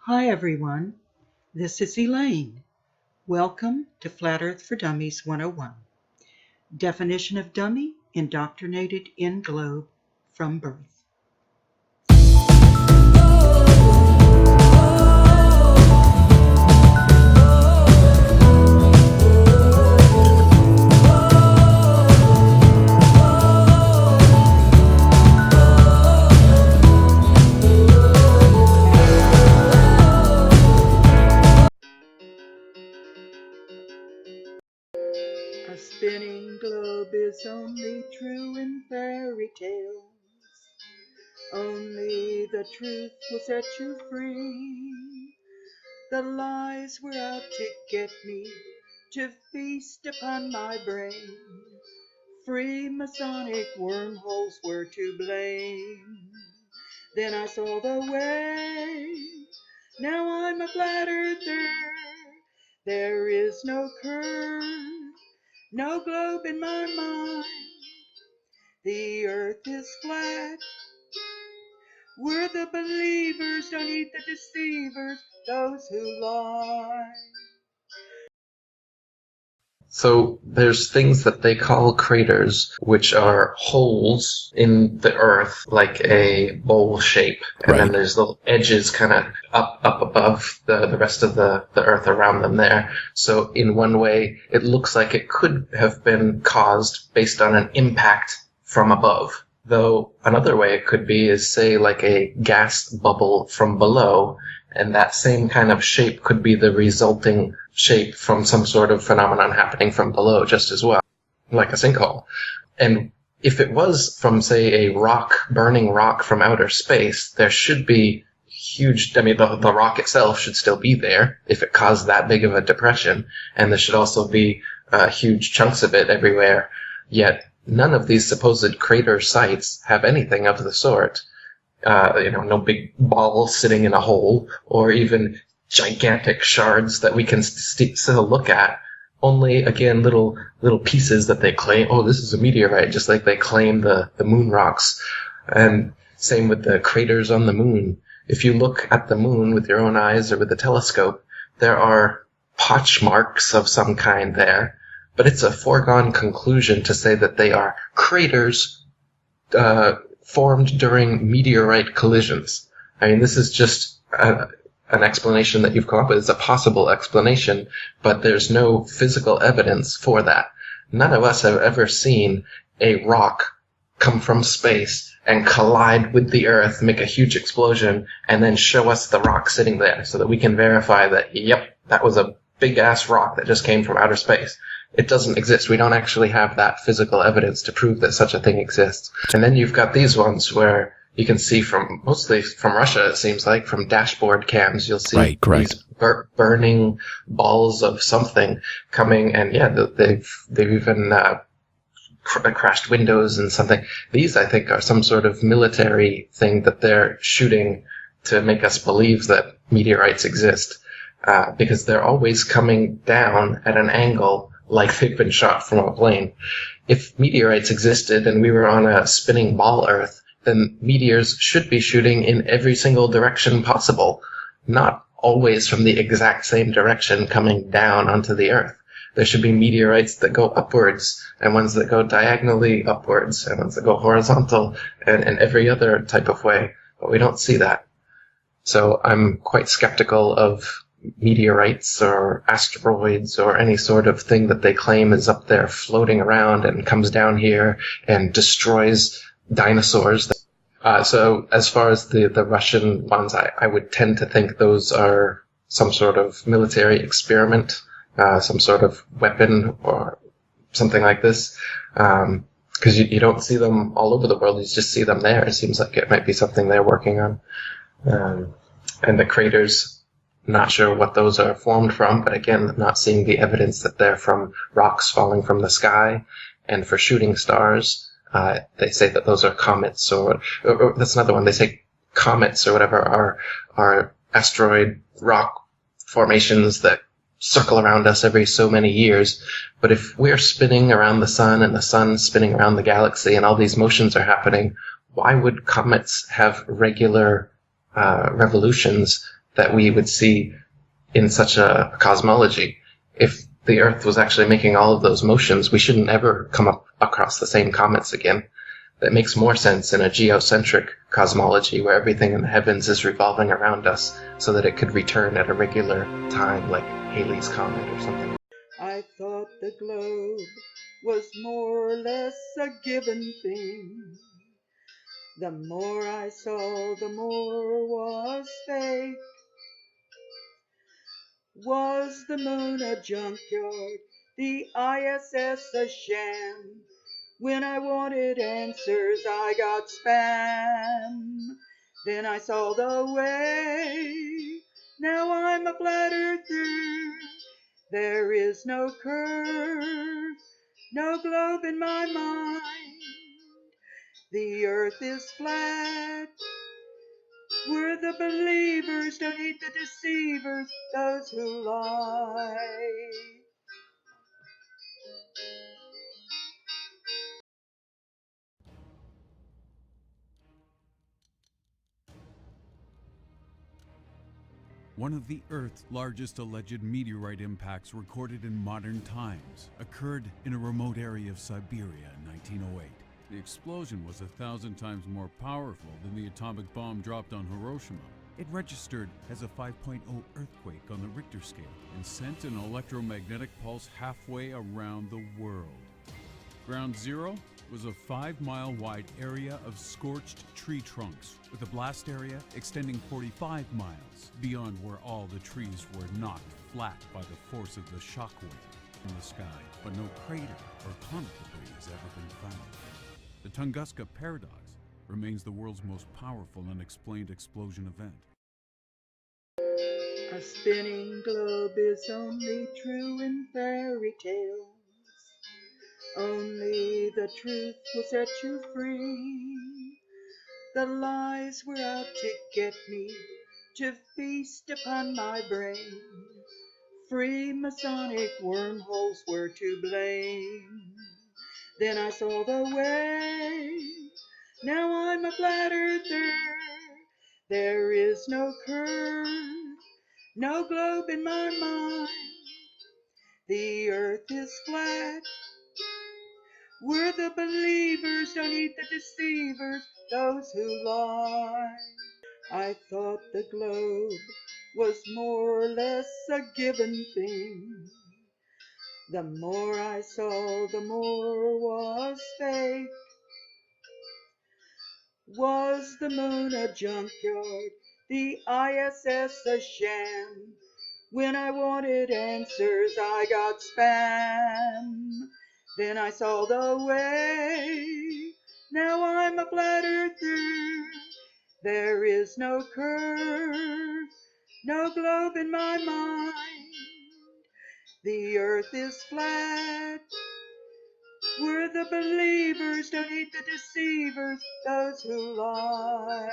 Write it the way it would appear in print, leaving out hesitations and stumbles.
Hi everyone, this is Elaine. Welcome to Flat Earth for Dummies 101. Definition of dummy, indoctrinated in globe from birth. A spinning globe is only true in fairy tales. Only the truth will set you free. The lies were out to get me, to feast upon my brain. Free Masonic wormholes were to blame. Then I saw the way. Now I'm a flat earther. There is no curve, no globe in my mind. The earth is flat. We're the believers, don't eat the deceivers, those who lie. So there's things that they call craters, which are holes in the earth, like a bowl shape. And then there's little edges kind of up above the rest of the earth around them there. So in one way, it looks like it could have been caused based on an impact from above. Though another way it could be is, say, like a gas bubble from below, and that same kind of shape could be the resulting shape from some sort of phenomenon happening from below just as well, like a sinkhole. And if it was from, say, a rock, burning rock from outer space, there should be huge, I mean, the rock itself should still be there if it caused that big of a depression, and there should also be huge chunks of it everywhere. Yet none of these supposed crater sites have anything of the sort. No big ball sitting in a hole, or even gigantic shards that we can still look at. Only, again, little pieces that they claim, oh, this is a meteorite, just like they claim the moon rocks. And same with the craters on the moon. If you look at the moon with your own eyes or with a telescope, there are potch marks of some kind there. But it's a foregone conclusion to say that they are craters formed during meteorite collisions. I mean, this is just an explanation that you've come up with. It's a possible explanation, but there's no physical evidence for that. None of us have ever seen a rock come from space and collide with the Earth, make a huge explosion, and then show us the rock sitting there so that we can verify that, yep, that was a big-ass rock that just came from outer space. It doesn't exist. We don't actually have that physical evidence to prove that such a thing exists. And then you've got these ones where you can see mostly from Russia, it seems like, from dashboard cams, you'll see these burning balls of something coming, and yeah, they've even crashed windows and something. These, I think, are some sort of military thing that they're shooting to make us believe that meteorites exist, because they're always coming down at an angle like they've been shot from a plane. If meteorites existed and we were on a spinning ball Earth, then meteors should be shooting in every single direction possible, not always from the exact same direction coming down onto the Earth. There should be meteorites that go upwards, and ones that go diagonally upwards, and ones that go horizontal, and every other type of way, but we don't see that. So I'm quite skeptical of meteorites or asteroids or any sort of thing that they claim is up there floating around and comes down here and destroys dinosaurs. So as far as the Russian ones, I would tend to think those are some sort of military experiment, some sort of weapon or something like this. Because you don't see them all over the world, you just see them there. It seems like it might be something they're working on. And the craters, not sure what those are formed from, but again, not seeing the evidence that they're from rocks falling from the sky. And for shooting stars, they say that those are comets, or that's another one. They say comets or whatever are asteroid rock formations that circle around us every so many years. But if we're spinning around the sun and the sun's spinning around the galaxy and all these motions are happening, why would comets have regular revolutions that we would see in such a cosmology. If the Earth was actually making all of those motions, we shouldn't ever come up across the same comets again. That makes more sense in a geocentric cosmology where everything in the heavens is revolving around us so that it could return at a regular time like Halley's Comet or something. I thought the globe was more or less a given thing. The more I saw, the more was fake. Was the moon a junkyard, the ISS a sham? When I wanted answers, I got spam. Then I saw the way. Now I'm a flat earther. There is no curve, no globe in my mind. The earth is flat. We're the believers, don't heed the deceivers, those who lie. One of the Earth's largest alleged meteorite impacts recorded in modern times occurred in a remote area of Siberia in 1908. The explosion was 1,000 times more powerful than the atomic bomb dropped on Hiroshima. It registered as a 5.0 earthquake on the Richter scale and sent an electromagnetic pulse halfway around the world. Ground Zero was a 5-mile-wide area of scorched tree trunks, with a blast area extending 45 miles beyond where all the trees were knocked flat by the force of the shockwave in the sky, but no crater or comet debris has ever been found. The Tunguska paradox remains the world's most powerful unexplained explosion event. A spinning globe is only true in fairy tales. Only the truth will set you free. The lies were out to get me, to feast upon my brain. Freemasonic wormholes were to blame. Then I saw the way. Now I'm a flat earther. There is no curve, no globe in my mind. The earth is flat. We're the believers, don't eat the deceivers, those who lie. I thought the globe was more or less a given thing. The more I saw, the more was fake. Was the moon a junkyard, the ISS a sham? When I wanted answers, I got spam. Then I saw the way. Now I'm a flat earther. There is no curve, no globe in my mind. The earth is flat. We're the believers, don't heed the deceivers, those who lie.